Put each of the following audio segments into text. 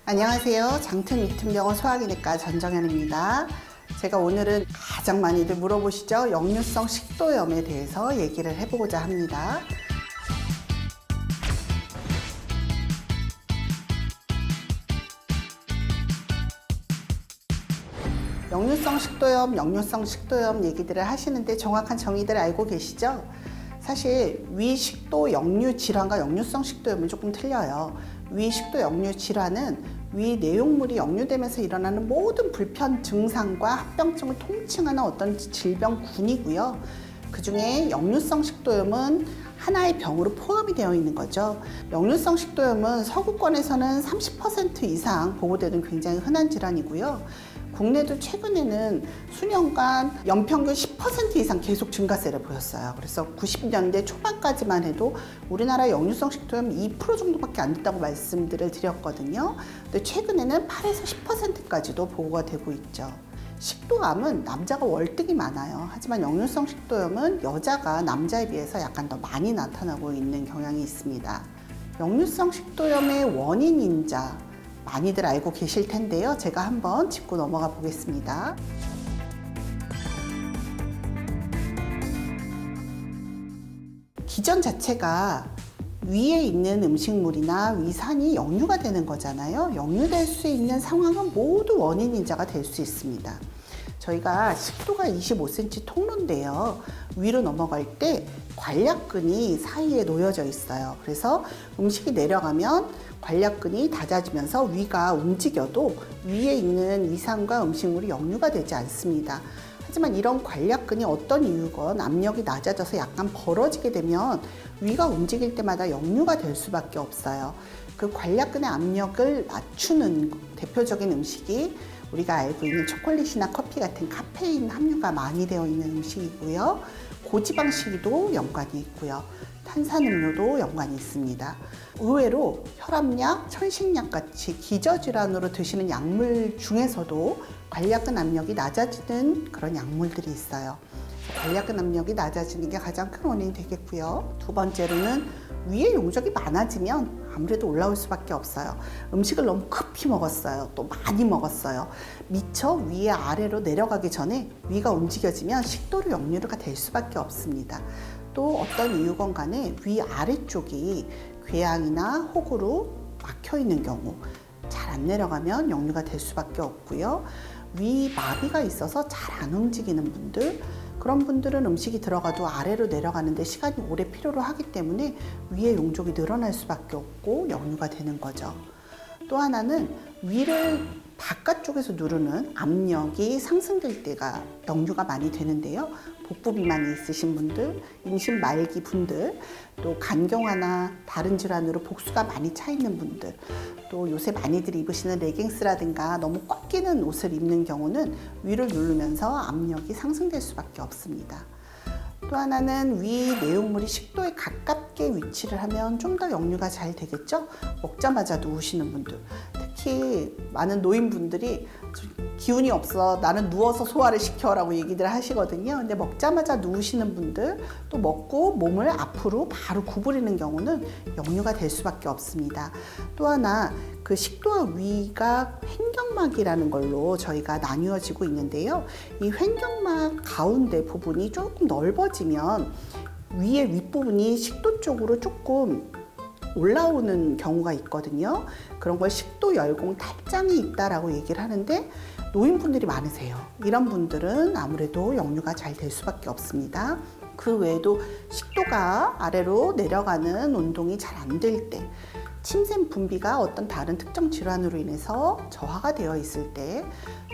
안녕하세요. 장튼-위튼병원 소화기내과 전정현입니다. 제가 오늘은 가장 많이들 물어보시죠. 역류성 식도염에 대해서 얘기를 해보고자 합니다. 역류성 식도염 얘기들을 하시는데 정확한 정의들 알고 계시죠? 사실 위식도 역류 질환과 역류성 식도염은 조금 틀려요. 위식도 역류 질환은 위 내용물이 역류되면서 일어나는 모든 불편 증상과 합병증을 통칭하는 어떤 질병군이고요. 그 중에 역류성 식도염은 하나의 병으로 포함이 되어 있는 거죠. 역류성 식도염은 서구권에서는 30% 이상 보고되는 굉장히 흔한 질환이고요. 국내도 최근에는 수년간 연평균 10% 이상 계속 증가세를 보였어요. 그래서 90년대 초반까지만 해도 우리나라 역류성 식도염 2% 정도밖에 안 됐다고 말씀들을 드렸거든요. 근데 최근에는 8에서 10%까지도 보고가 되고 있죠. 식도암은 남자가 월등히 많아요. 하지만 역류성 식도염은 여자가 남자에 비해서 약간 더 많이 나타나고 있는 경향이 있습니다. 역류성 식도염의 원인인자 많이들 알고 계실 텐데요. 제가 한번 짚고 넘어가 보겠습니다. 기전 자체가 위에 있는 음식물이나 위산이 역류가 되는 거잖아요. 역류될 수 있는 상황은 모두 원인인자가 될 수 있습니다. 저희가 식도가 25cm 통로인데요. 위로 넘어갈 때 관략근이 사이에 놓여져 있어요. 그래서 음식이 내려가면 관략근이 닫아지면서 위가 움직여도 위에 있는 위산과 음식물이 역류가 되지 않습니다. 하지만 이런 관략근이 어떤 이유건 압력이 낮아져서 약간 벌어지게 되면 위가 움직일 때마다 역류가 될 수밖에 없어요. 그 관략근의 압력을 맞추는 대표적인 음식이 우리가 알고 있는 초콜릿이나 커피 같은 카페인 함유가 많이 되어 있는 음식이고요. 고지방식도 연관이 있고요. 탄산음료도 연관이 있습니다. 의외로 혈압약, 천식약 같이 기저질환으로 드시는 약물 중에서도 관략근 압력이 낮아지는 그런 약물들이 있어요. 관략근 압력이 낮아지는 게 가장 큰 원인이 되겠고요. 두 번째로는 위에 용적이 많아지면 아무래도 올라올 수밖에 없어요. 음식을 너무 급히 먹었어요. 또 많이 먹었어요. 미처 위에 아래로 내려가기 전에 위가 움직여지면 식도로 역류가 될 수밖에 없습니다. 또 어떤 이유건 간에 위 아래쪽이 궤양이나 혹으로 막혀 있는 경우 잘 안 내려가면 역류가 될 수밖에 없고요. 위 마비가 있어서 잘 안 움직이는 분들, 그런 분들은 음식이 들어가도 아래로 내려가는데 시간이 오래 필요로 하기 때문에 위에 용적이 늘어날 수밖에 없고 역류가 되는 거죠. 또 하나는 위를 바깥쪽에서 누르는 압력이 상승될 때가 역류가 많이 되는데요. 복부 비만이 있으신 분들, 임신 말기 분들, 또 간경화나 다른 질환으로 복수가 많이 차 있는 분들, 또 요새 많이들 입으시는 레깅스라든가 너무 꽉 끼는 옷을 입는 경우는 위를 누르면서 압력이 상승될 수밖에 없습니다. 또 하나는 위 내용물이 식도에 가깝게 위치를 하면 좀 더 역류가 잘 되겠죠? 먹자마자 누우시는 분들, 특히 많은 노인분들이 기운이 없어 나는 누워서 소화를 시켜라고 얘기들 하시거든요. 근데 먹자마자 누우시는 분들, 또 먹고 몸을 앞으로 바로 구부리는 경우는 역류가 될 수밖에 없습니다. 또 하나 그 식도와 위가 횡격막이라는 걸로 저희가 나뉘어지고 있는데요. 이 횡격막 가운데 부분이 조금 넓어지면 위의 윗부분이 식도 쪽으로 조금 올라오는 경우가 있거든요. 그런 걸 식도 열공 탈장이 있다라고 얘기를 하는데 노인분들이 많으세요. 이런 분들은 아무래도 역류가 잘 될 수밖에 없습니다. 그 외에도 식도가 아래로 내려가는 운동이 잘 안 될 때, 침샘 분비가 어떤 다른 특정 질환으로 인해서 저하가 되어 있을 때,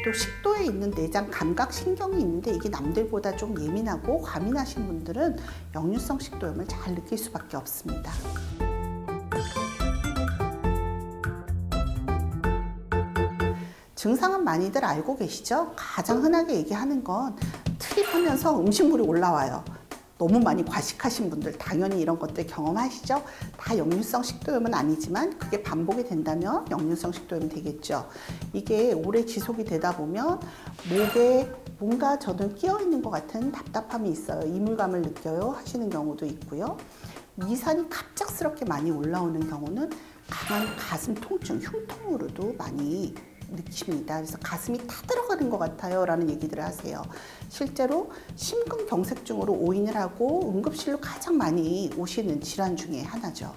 또 식도에 있는 내장 감각 신경이 있는데 이게 남들보다 좀 예민하고 과민하신 분들은 역류성 식도염을 잘 느낄 수밖에 없습니다. 증상은 많이들 알고 계시죠? 가장 흔하게 얘기하는 건 트립하면서 음식물이 올라와요. 너무 많이 과식하신 분들 당연히 이런 것들 경험하시죠? 다 역류성 식도염은 아니지만 그게 반복이 된다면 역류성 식도염이 되겠죠. 이게 오래 지속이 되다 보면 목에 뭔가 저는 끼어 있는 것 같은 답답함이 있어요. 이물감을 느껴요 하시는 경우도 있고요. 위산이 갑작스럽게 많이 올라오는 경우는 강한 가슴 통증, 흉통으로도 많이 느끼십니다. 그래서 가슴이 타들어가는 것 같아요 라는 얘기들을 하세요. 실제로 심근경색증으로 오인을 하고 응급실로 가장 많이 오시는 질환 중에 하나죠.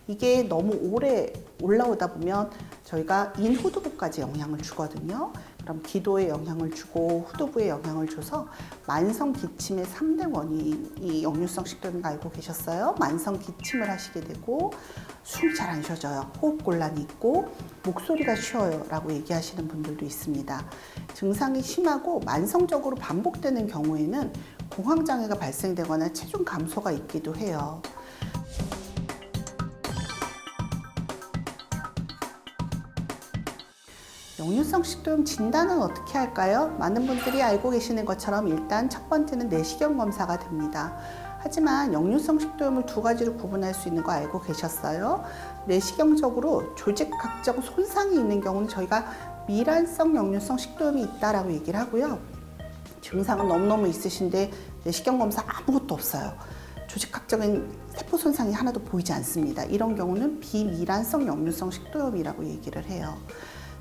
이게 너무 오래 올라오다 보면 저희가 인후두부까지 영향을 주거든요. 그럼 기도에 영향을 주고 후두부에 영향을 줘서 만성 기침의 3대 원인이 역류성 식도염인 거 알고 계셨어요? 만성 기침을 하시게 되고 숨이 잘 안 쉬어져요. 호흡곤란이 있고 목소리가 쉬어요 라고 얘기하시는 분들도 있습니다. 증상이 심하고 만성적으로 반복되는 경우에는 공황장애가 발생되거나 체중 감소가 있기도 해요. 역류성 식도염 진단은 어떻게 할까요? 많은 분들이 알고 계시는 것처럼 일단 첫 번째는 내시경 검사가 됩니다. 하지만 역류성 식도염을 두 가지로 구분할 수 있는 거 알고 계셨어요? 내시경적으로 조직학적 손상이 있는 경우는 저희가 미란성 역류성 식도염이 있다라고 얘기를 하고요. 증상은 너무너무 있으신데 내시경 검사 아무것도 없어요. 조직학적인 세포 손상이 하나도 보이지 않습니다. 이런 경우는 비미란성 역류성 식도염이라고 얘기를 해요.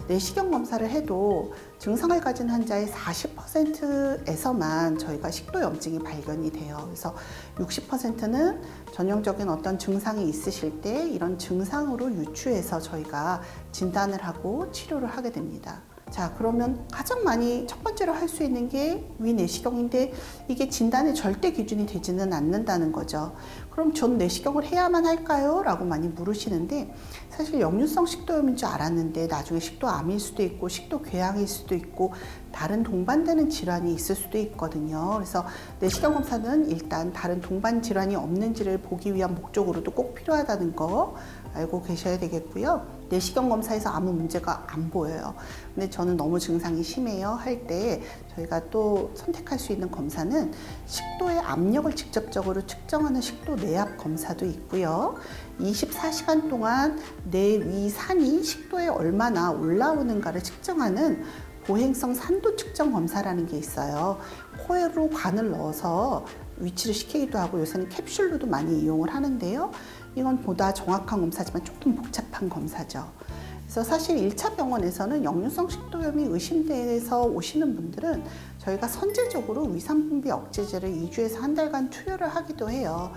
내시경 검사를 해도 증상을 가진 환자의 40%에서만 저희가 식도염증이 발견이 돼요. 그래서 60%는 전형적인 어떤 증상이 있으실 때 이런 증상으로 유추해서 저희가 진단을 하고 치료를 하게 됩니다. 자, 그러면 가장 많이 첫 번째로 할 수 있는 게 위내시경인데 이게 진단의 절대 기준이 되지는 않는다는 거죠. 그럼 전 내시경을 해야만 할까요? 라고 많이 물으시는데 사실 역류성 식도염인 줄 알았는데 나중에 식도암일 수도 있고 식도궤양일 수도 있고 다른 동반되는 질환이 있을 수도 있거든요. 그래서 내시경 검사는 일단 다른 동반 질환이 없는지를 보기 위한 목적으로도 꼭 필요하다는 거 알고 계셔야 되겠고요. 내시경 검사에서 아무 문제가 안 보여요. 근데 저는 너무 증상이 심해요 할 때 저희가 또 선택할 수 있는 검사는 식도의 압력을 직접적으로 측정하는 식도 내압 검사도 있고요. 24시간 동안 내 위산이 식도에 얼마나 올라오는가를 측정하는 보행성 산도 측정 검사라는 게 있어요. 코에로 관을 넣어서 위치를 시키기도 하고 요새는 캡슐로도 많이 이용을 하는데요. 이건 보다 정확한 검사지만 조금 복잡한 검사죠. 그래서 사실 1차 병원에서는 역류성 식도염이 의심돼서 오시는 분들은 저희가 선제적으로 위산분비 억제제를 2주에서 한 달간 투여를 하기도 해요.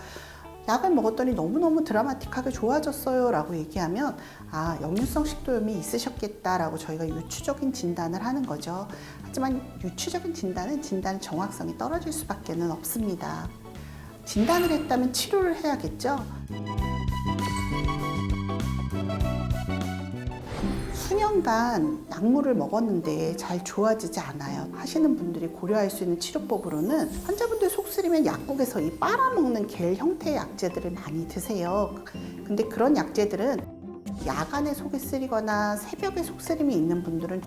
약을 먹었더니 너무너무 드라마틱하게 좋아졌어요 라고 얘기하면 아, 역류성 식도염이 있으셨겠다라고 저희가 유추적인 진단을 하는 거죠. 하지만 유추적인 진단은 진단 정확성이 떨어질 수밖에 없습니다. 진단을 했다면 치료를 해야겠죠. 수년간 약물을 먹었는데 잘 좋아지지 않아요 하시는 분들이 고려할 수 있는 치료법으로는 환자분들 속 쓰리면 약국에서 이 빨아먹는 겔 형태의 약재들을 많이 드세요. 근데 그런 약재들은 야간에 속에 쓰리거나 새벽에 속 쓰림이 있는 분들은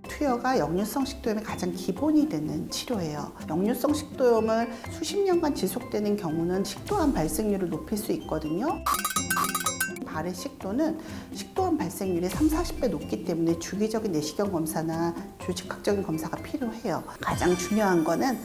투여가 역류성 식도염의 가장 기본이 되는 치료예요. 역류성 식도염을 수십 년간 지속되는 경우는 식도암 발생률을 높일 수 있거든요. 발의 식도는 식도암 발생률이 30-40배 높기 때문에 주기적인 내시경 검사나 조직학적인 검사가 필요해요. 가장 중요한 거는